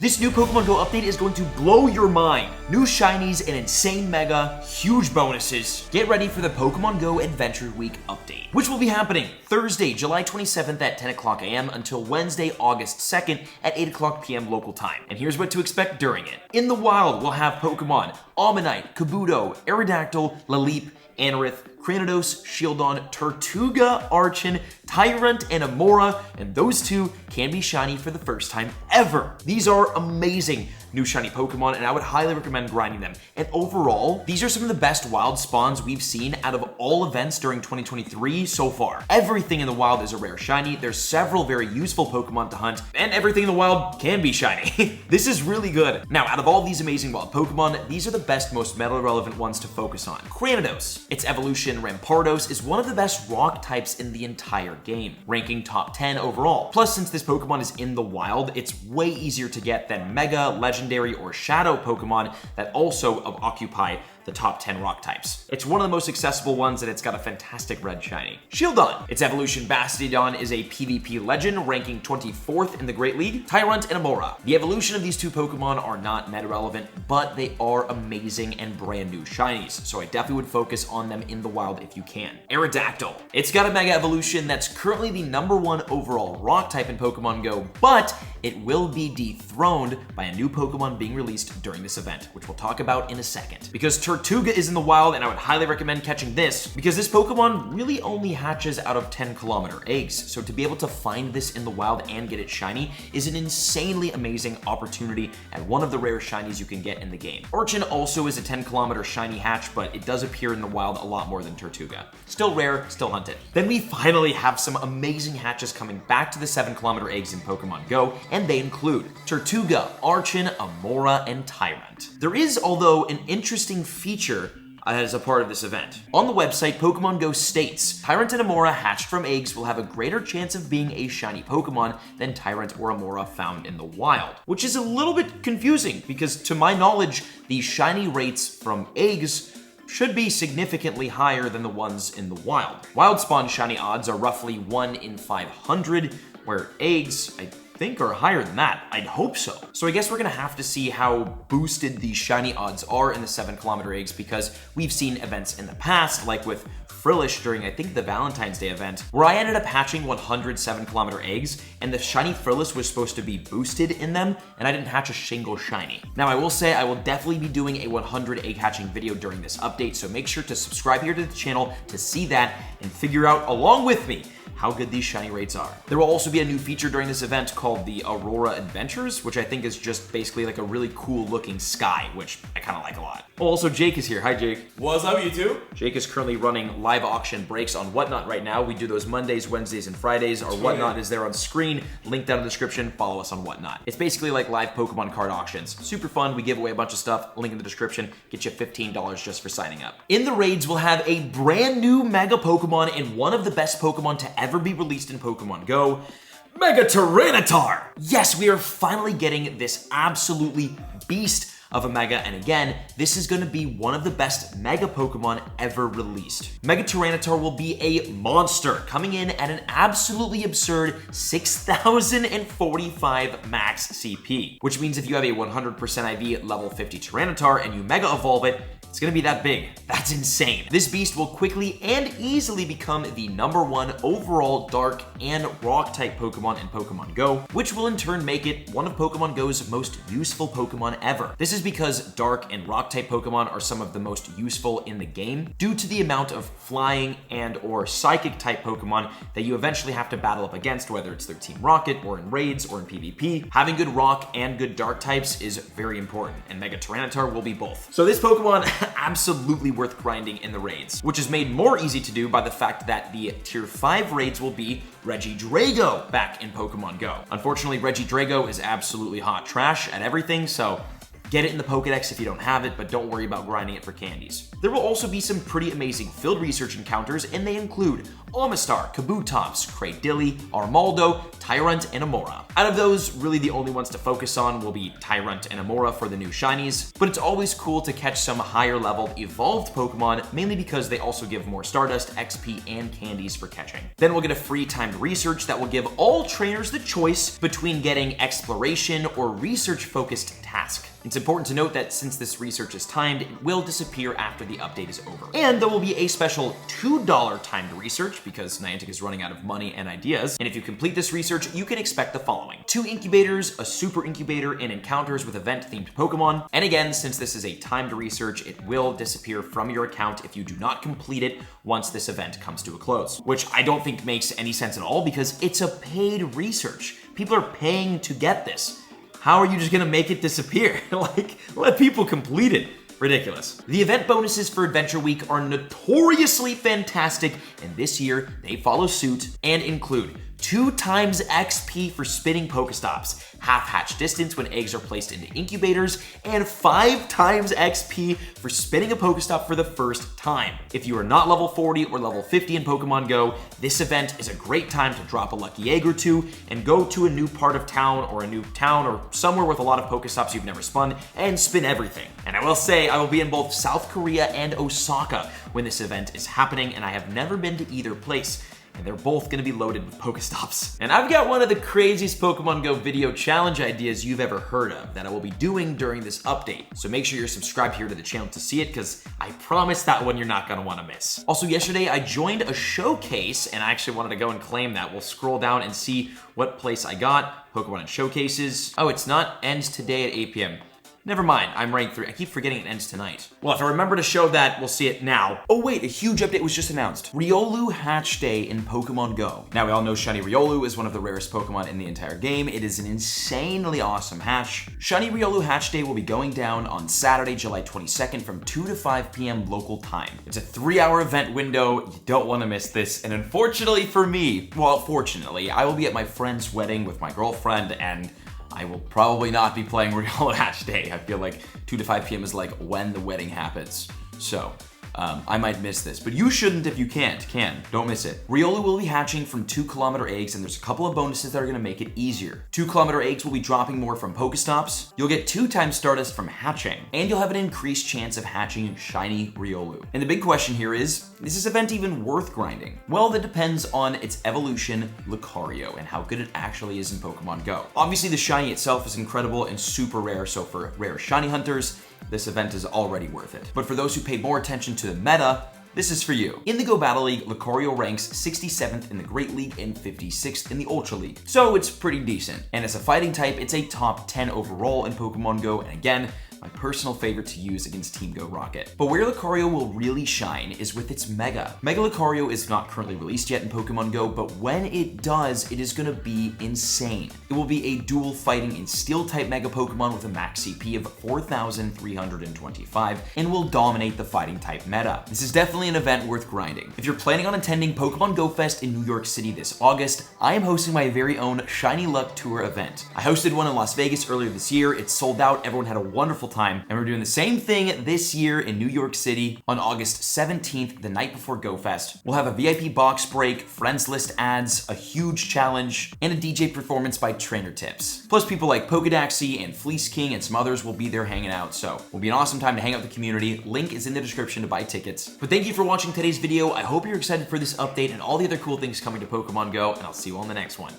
This new Pokemon GO update is going to blow your mind. New shinies, an insane mega, huge bonuses. Get ready for the Pokemon GO Adventure Week update, which will be happening Thursday, July 27th at 10 o'clock a.m. until Wednesday, August 2nd at 8 o'clock p.m. local time. And here's what to expect during it. In the wild, we'll have Pokemon Omanyte, Kabuto, Aerodactyl, Laleep, Anorith, Cranidos, Shieldon, Tortuga, Archon, Tyrant, and Amora, and those two can be shiny for the first time ever. These are amazing new shiny Pokemon, and I would highly recommend grinding them. And overall, these are some of the best wild spawns we've seen out of all events during 2023 so far. Everything in the wild is a rare shiny, there's several very useful Pokemon to hunt, and everything in the wild can be shiny. This is really good. Now, out of all these amazing wild Pokemon, these are the best, most meta-relevant ones to focus on. Cranidos, its evolution Rampardos, is one of the best rock types in the entire game, ranking top 10 overall. Plus, since this Pokemon is in the wild, it's way easier to get than Mega, Legendary, or Shadow Pokemon that also occupy the top 10 rock types. It's one of the most accessible ones, and it's got a fantastic red shiny. Shieldon, its evolution Bastiodon, is a PvP legend, ranking 24th in the Great League. Tyrant and Amora. The evolution of these two Pokemon are not meta relevant, but they are amazing and brand new shinies, so I definitely would focus on them in the wild if you can. Aerodactyl. It's got a mega evolution that's currently the #1 overall rock type in Pokemon GO, but it will be dethroned by a new Pokemon being released during this event, which we'll talk about in a second. Because Tortuga is in the wild, and I would highly recommend catching this, because this Pokemon really only hatches out of 10-kilometer eggs, so to be able to find this in the wild and get it shiny is an insanely amazing opportunity and one of the rare shinies you can get in the game. Archon also is a 10-kilometer shiny hatch, but it does appear in the wild a lot more than Tortuga. Still rare, still hunted. Then we finally have some amazing hatches coming back to the 7-kilometer eggs in Pokemon GO, and they include Tortuga, Archon, Amora, and Tyrant. There is, although, an interesting feature as a part of this event. On the website, Pokemon GO states, Tyrant and Amora hatched from eggs will have a greater chance of being a shiny Pokemon than Tyrant or Amora found in the wild, which is a little bit confusing because to my knowledge, the shiny rates from eggs should be significantly higher than the ones in the wild. Wild spawn shiny odds are roughly 1 in 500, where eggs, I think, are higher than that. I'd hope so. So I guess we're gonna have to see how boosted these shiny odds are in the 7-kilometer eggs, because we've seen events in the past, like with Frillish during, I think, the Valentine's Day event, where I ended up hatching 100 7-kilometer eggs, and the shiny Frillish was supposed to be boosted in them, and I didn't hatch a single shiny. Now, I will say I will definitely be doing a 100 egg hatching video during this update, so make sure to subscribe here to the channel to see that and figure out, along with me, how good these shiny rates are. There will also be a new feature during this event called the Aurora Adventures, which I think is just basically like a really cool looking sky, which I kind of like a lot. Oh, also Jake is here. Hi, Jake. What's up, you two? Jake is currently running live auction breaks on Whatnot right now. We do those Mondays, Wednesdays, and Fridays. Our Whatnot is there on screen, link down in the description. Follow us on Whatnot. It's basically like live Pokemon card auctions. Super fun. We give away a bunch of stuff. Link in the description. Get you $15 just for signing up. In the raids, we'll have a brand new Mega Pokemon and one of the best Pokemon to ever be released in Pokemon GO, Mega Tyranitar! Yes, we are finally getting this absolutely beast of a Mega, and again, this is going to be one of the best Mega Pokemon ever released. Mega Tyranitar will be a monster, coming in at an absolutely absurd 6,045 max CP, which means if you have a 100% IV level 50 Tyranitar and you Mega Evolve it, it's gonna be that big. That's insane. This beast will quickly and easily become the #1 overall dark and rock type Pokemon in Pokemon GO, which will in turn make it one of Pokemon GO's most useful Pokemon ever. This is because dark and rock type Pokemon are some of the most useful in the game due to the amount of flying and or psychic type Pokemon that you eventually have to battle up against, whether it's their Team Rocket or in raids or in PvP. Having good rock and good dark types is very important, and Mega Tyranitar will be both. So this Pokemon absolutely worth grinding in the raids, which is made more easy to do by the fact that the tier 5 raids will be Regidrago back in Pokemon GO. Unfortunately, Regidrago is absolutely hot trash at everything, so Get it in the Pokedex if you don't have it, but don't worry about grinding it for candies. There will also be some pretty amazing field research encounters, and they include Amistar, Kabutops, Cradilly, Armaldo, Tyrant, and Amora. Out of those, really the only ones to focus on will be Tyrant and Amora for the new shinies, but it's always cool to catch some higher leveled evolved Pokemon, mainly because they also give more Stardust, XP, and candies for catching. Then we'll get a free timed research that will give all trainers the choice between getting exploration or research focused task. It's important to note that since this research is timed, it will disappear after the update is over. And there will be a special $2 timed research because Niantic is running out of money and ideas. And if you complete this research, you can expect the following: 2 incubators, a super incubator, and encounters with event-themed Pokemon. And again, since this is a timed research, it will disappear from your account if you do not complete it once this event comes to a close, which I don't think makes any sense at all because it's a paid research. People are paying to get this. How are you just gonna make it disappear? Like, let people complete it. Ridiculous. The event bonuses for Adventure Week are notoriously fantastic, and this year they follow suit and include 2 times XP for spinning Pokestops, half hatch distance when eggs are placed into incubators, and 5 times XP for spinning a Pokestop for the first time. If you are not level 40 or level 50 in Pokemon Go, this event is a great time to drop a lucky egg or 2 and go to a new part of town or somewhere with a lot of Pokestops you've never spun and spin everything. And I will say, I will be in both South Korea and Osaka when this event is happening, and I have never been to either place. And they're both gonna be loaded with Pokestops. And I've got one of the craziest Pokemon Go video challenge ideas you've ever heard of that I will be doing during this update. So make sure you're subscribed here to the channel to see it, because I promise that one you're not gonna wanna miss. Also, yesterday I joined a showcase, and I actually wanted to go and claim that. We'll scroll down and see what place I got. Pokemon and Showcases. Oh, it's not ends today at 8 p.m. Never mind, I'm rank 3. I keep forgetting it ends tonight. Well, if I remember to show that, we'll see it now. Oh wait, a huge update was just announced. Riolu Hatch Day in Pokemon Go. Now, we all know Shiny Riolu is one of the rarest Pokemon in the entire game. It is an insanely awesome hatch. Shiny Riolu Hatch Day will be going down on Saturday, July 22nd from 2 to 5 p.m. local time. It's a 3-hour event window. You don't want to miss this. And unfortunately for me, well, fortunately, I will be at my friend's wedding with my girlfriend, and I will probably not be playing Riolu Hatch Day. I feel like 2 to 5 p.m. is like when the wedding happens. So, I might miss this, but you shouldn't if you can't. Don't miss it. Riolu will be hatching from 2-kilometer eggs, and there's a couple of bonuses that are gonna make it easier. 2-kilometer eggs will be dropping more from Pokestops. You'll get 2 times Stardust from hatching, and you'll have an increased chance of hatching Shiny Riolu. And the big question here is this event even worth grinding? Well, that depends on its evolution, Lucario, and how good it actually is in Pokemon Go. Obviously, the Shiny itself is incredible and super rare, so for rare Shiny hunters, this event is already worth it. But for those who pay more attention to the meta, this is for you. In the Go Battle League, Lucario ranks 67th in the Great League and 56th in the Ultra League, so it's pretty decent. And as a fighting type, it's a top 10 overall in Pokemon Go, and again, my personal favorite to use against Team Go Rocket. But where Lucario will really shine is with its Mega. Mega Lucario is not currently released yet in Pokemon Go, but when it does, it is gonna be insane. It will be a dual fighting and steel type Mega Pokemon with a max CP of 4,325 and will dominate the fighting type meta. This is definitely an event worth grinding. If you're planning on attending Pokemon Go Fest in New York City this August, I am hosting my very own Shiny Luck Tour event. I hosted one in Las Vegas earlier this year. It sold out, everyone had a wonderful time, and we're doing the same thing this year in New York City on August 17th, the night before Go Fest. We'll have a VIP box break, friends list ads, a huge challenge, and a DJ performance by Trainer Tips. Plus people like Pokedaxi and Fleece King and some others will be there hanging out, so it will be an awesome time to hang out with the community. Link is in the description to buy tickets. But thank you for watching today's video. I hope you're excited for this update and all the other cool things coming to Pokemon Go, and I'll see you on the next one.